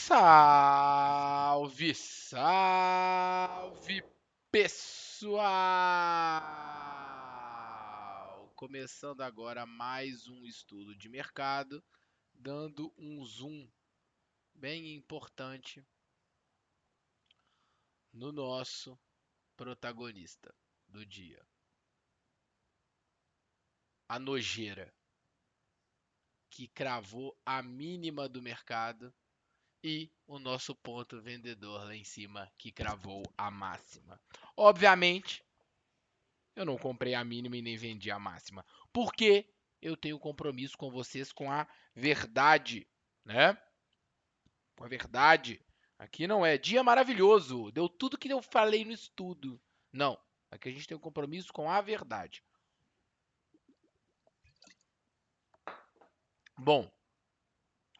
Salve, salve, pessoal! Começando agora mais um estudo de mercado, dando um zoom bem importante no nosso protagonista do dia, a nojeira, que cravou a mínima do mercado, e o nosso ponto vendedor lá em cima, que cravou a máxima. Obviamente, eu não comprei a mínima e nem vendi a máxima. Porque eu tenho compromisso com vocês com a verdade, né? Com a verdade. Aqui não é dia maravilhoso, deu tudo que eu falei no estudo. Não, aqui a gente tem um compromisso com a verdade. Bom,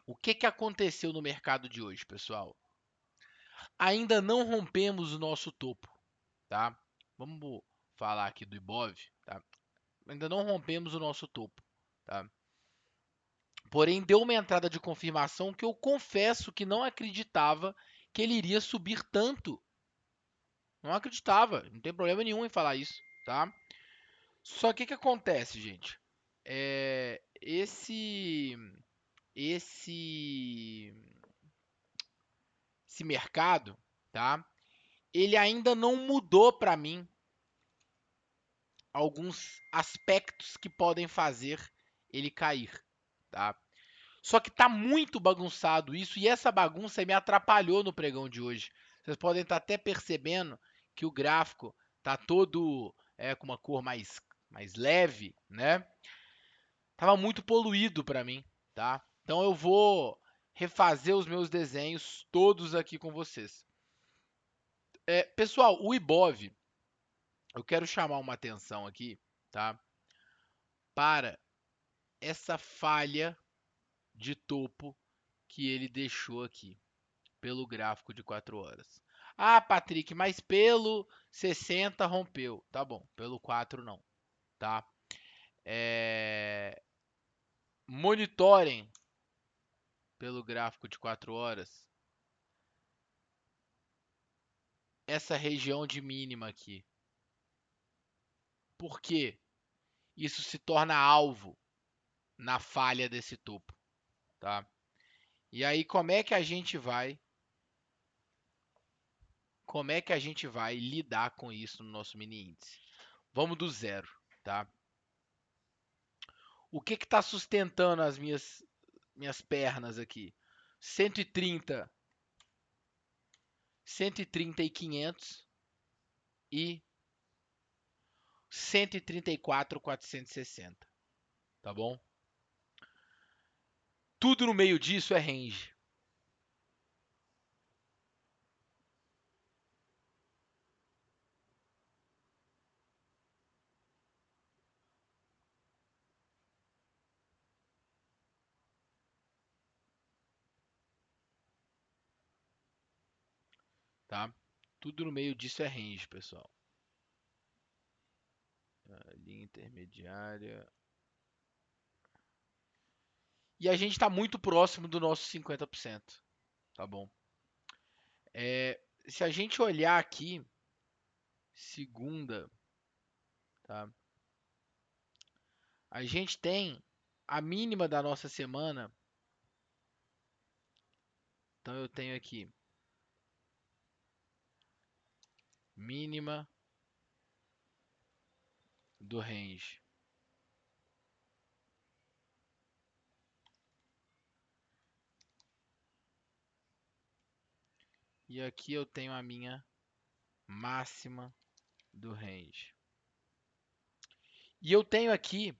o que aconteceu no mercado de hoje, pessoal? Ainda não rompemos o nosso topo, tá? Vamos falar aqui do Ibov, tá? Ainda não rompemos o nosso topo, tá? Porém, deu uma entrada de confirmação que eu confesso que não acreditava que ele iria subir tanto. Não acreditava, não tem problema nenhum em falar isso, tá? Só que o que acontece, gente? É, esse esse mercado, tá? Ele ainda não mudou para mim alguns aspectos que podem fazer ele cair, tá? Só que tá muito bagunçado isso e essa bagunça me atrapalhou no pregão de hoje. Vocês podem estar até percebendo que o gráfico tá todo com uma cor mais leve, né? Tava muito poluído para mim, tá? Então eu vou refazer os meus desenhos todos aqui com vocês. Pessoal, o Ibov, eu quero chamar uma atenção aqui, tá? Para essa falha de topo que ele deixou aqui, pelo gráfico de 4 horas. Ah, Patrick, mas pelo 60 rompeu. Tá bom, pelo 4 não, tá? Monitorem pelo gráfico de 4 horas essa região de mínima aqui. Por quê? Isso se torna alvo na falha desse topo, tá? E aí como é que a gente vai lidar com isso no nosso mini índice? Vamos do zero, tá? O que está sustentando as minhas pernas aqui? 130, 130 e 500 e 134, 460, tá bom? Tudo no meio disso é range, tá? Tudo no meio disso é range, pessoal. Linha intermediária. E a gente está muito próximo do nosso 50%, tá bom? Se a gente olhar aqui, segunda, tá? A gente tem a mínima da nossa semana. Então eu tenho aqui mínima do range. E aqui eu tenho a minha máxima do range. E eu tenho aqui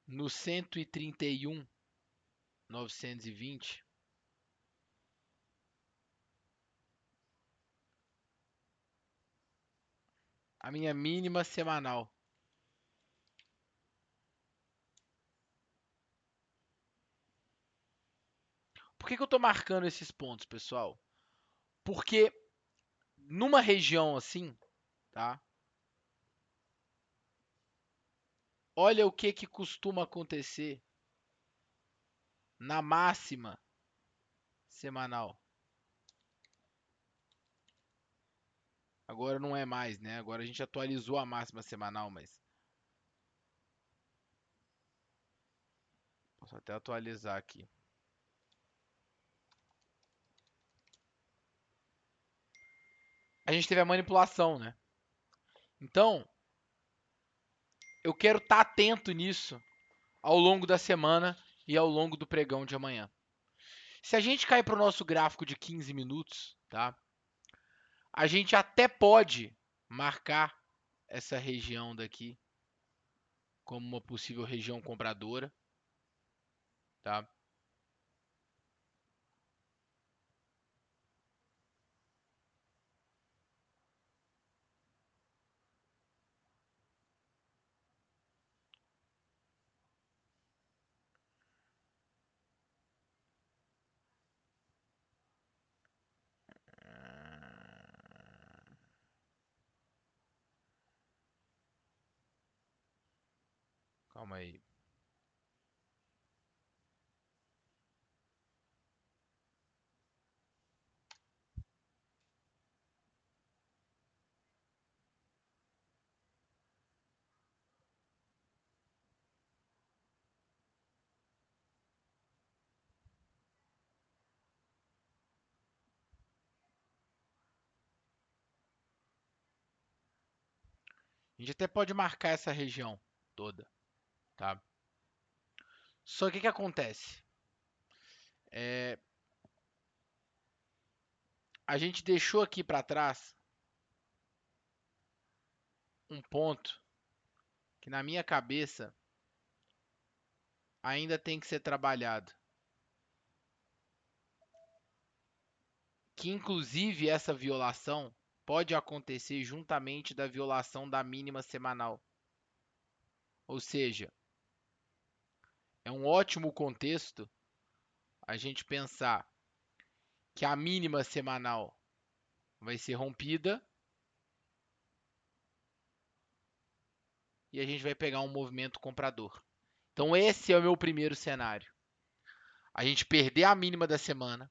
no 131.920 a minha mínima semanal. Por que eu estou marcando esses pontos, pessoal? Porque numa região assim, tá? Olha o que costuma acontecer na máxima semanal. Agora não é mais, né? Agora a gente atualizou a máxima semanal, mas posso até atualizar aqui. A gente teve a manipulação, né? Então, eu quero estar atento nisso ao longo da semana e ao longo do pregão de amanhã. Se a gente cair para o nosso gráfico de 15 minutos, tá? A gente até pode marcar essa região daqui como uma possível região compradora, tá? Calma aí. A gente até pode marcar essa região toda, tá? Só que o que acontece? A gente deixou aqui para trás um ponto que na minha cabeça ainda tem que ser trabalhado. Que inclusive essa violação pode acontecer juntamente da violação da mínima semanal. Ou seja, é um ótimo contexto a gente pensar que a mínima semanal vai ser rompida e a gente vai pegar um movimento comprador. Então esse é o meu primeiro cenário. A gente perder a mínima da semana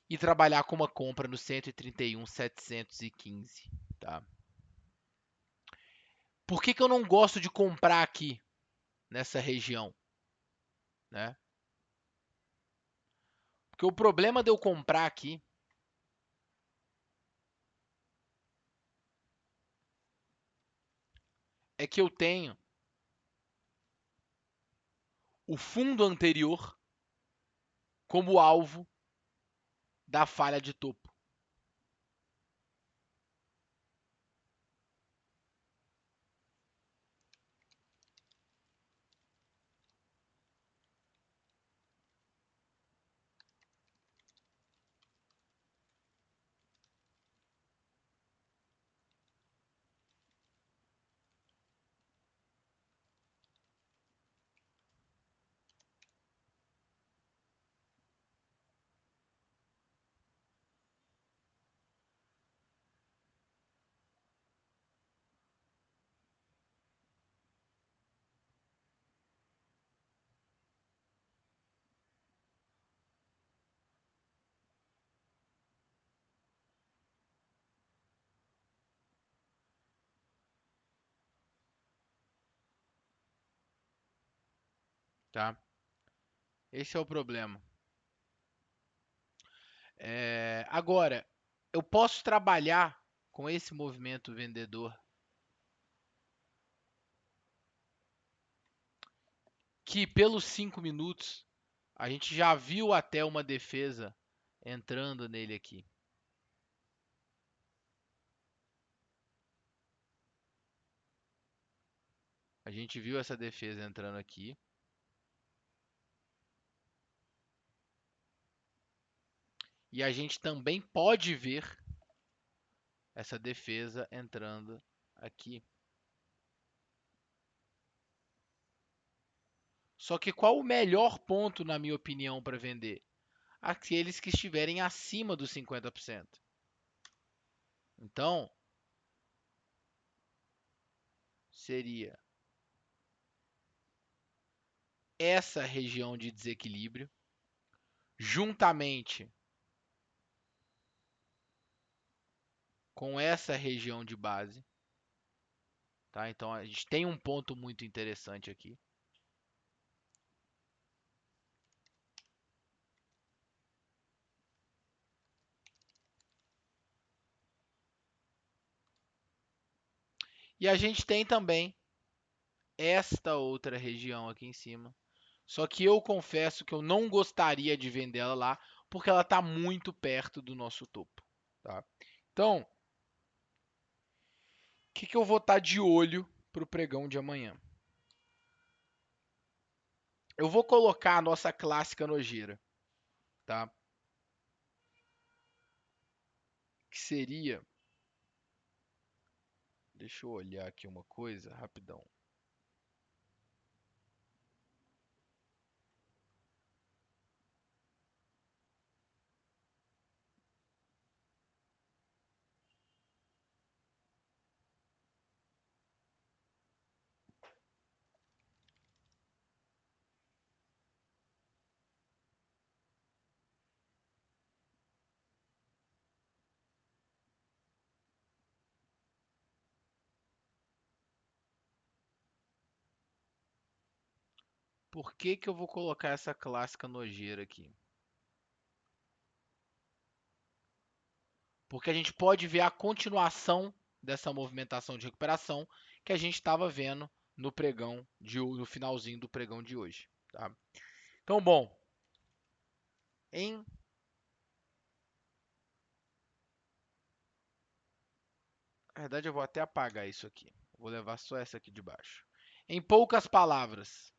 e trabalhar com uma compra no 131.715, tá? Por que eu não gosto de comprar aqui nessa região, né? Porque o problema de eu comprar aqui é que eu tenho o fundo anterior como alvo da falha de topo. Tá? Esse é o problema. Agora, eu posso trabalhar com esse movimento vendedor que pelos 5 minutos a gente já viu até uma defesa entrando nele aqui. A gente viu essa defesa entrando aqui. E a gente também pode ver essa defesa entrando aqui. Só que qual o melhor ponto, na minha opinião, para vender? Aqueles que estiverem acima dos 50%. Então, seria essa região de desequilíbrio, juntamente com essa região de base, tá? Então a gente tem um ponto muito interessante aqui. E a gente tem também esta outra região aqui em cima. Só que eu confesso que eu não gostaria de vender ela lá, porque ela está muito perto do nosso topo, tá? Então, o que eu vou estar de olho para o pregão de amanhã? Eu vou colocar a nossa clássica nojeira, tá? Que seria... Deixa eu olhar aqui uma coisa, rapidão. Por que que eu vou colocar essa clássica nojeira aqui? Porque a gente pode ver a continuação dessa movimentação de recuperação que a gente estava vendo no pregão no finalzinho do pregão de hoje, tá? Então, bom, em na verdade eu vou até apagar isso aqui. Vou levar só essa aqui de baixo. Em poucas palavras,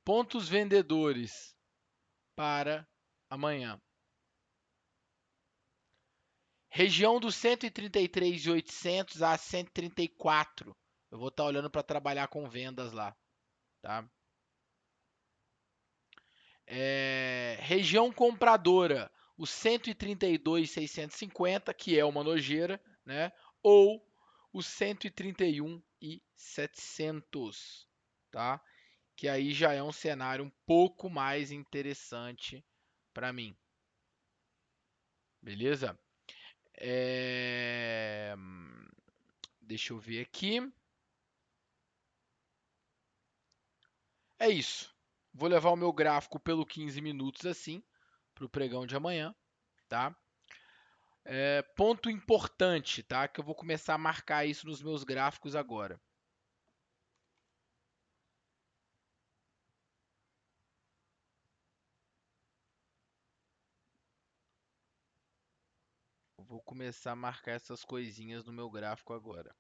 pontos vendedores para amanhã. Região dos 133.800 a 134. Eu vou estar olhando para trabalhar com vendas lá, tá? Região compradora, o 132.650, que é uma nojeira, né? Ou o 131.700, tá? Que aí já é um cenário um pouco mais interessante para mim. Beleza? É... Deixa eu ver aqui. É isso. Vou levar o meu gráfico pelo 15 minutos assim, para o pregão de amanhã, tá? Ponto importante, tá? Que eu vou começar a marcar isso nos meus gráficos agora. Eu vou começar a marcar essas coisinhas no meu gráfico agora.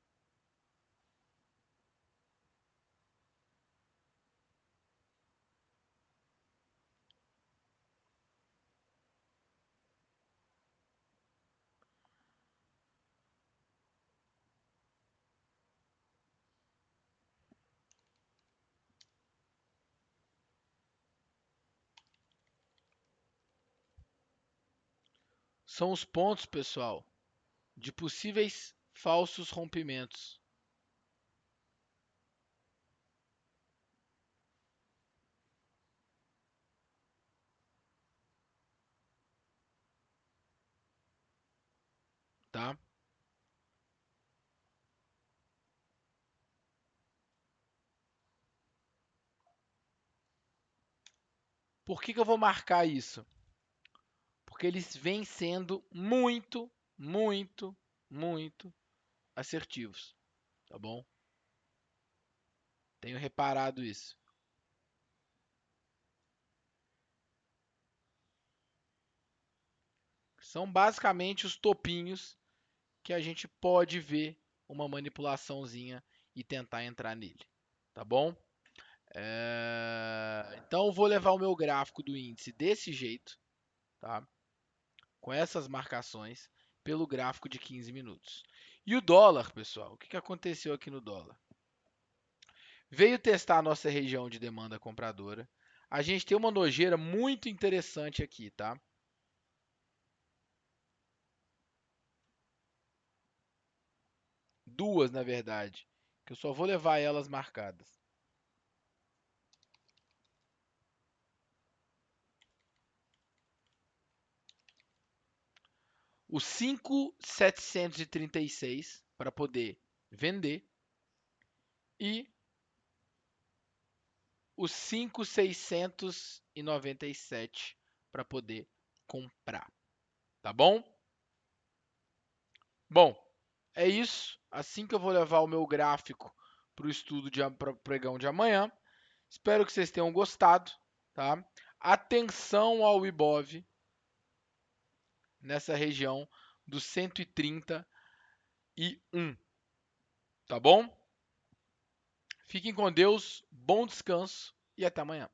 São os pontos, pessoal, de possíveis falsos rompimentos, tá? Por que eu vou marcar isso? Porque eles vêm sendo muito, muito, muito assertivos, tá bom? Tenho reparado isso. São basicamente os topinhos que a gente pode ver uma manipulaçãozinha e tentar entrar nele, tá bom? Então eu vou levar o meu gráfico do índice desse jeito, tá? Com essas marcações pelo gráfico de 15 minutos. E o dólar, pessoal, o que aconteceu aqui no dólar? Veio testar a nossa região de demanda compradora. A gente tem uma nojeira muito interessante aqui, tá? Duas, na verdade, que eu só vou levar elas marcadas. o 5.736 para poder vender e o 5.697 para poder comprar, tá bom? Bom, é isso. Assim que eu vou levar o meu gráfico para o estudo para o pregão de amanhã. Espero que vocês tenham gostado, tá? Atenção ao Ibov nessa região dos 131, tá bom? Fiquem com Deus, bom descanso e até amanhã.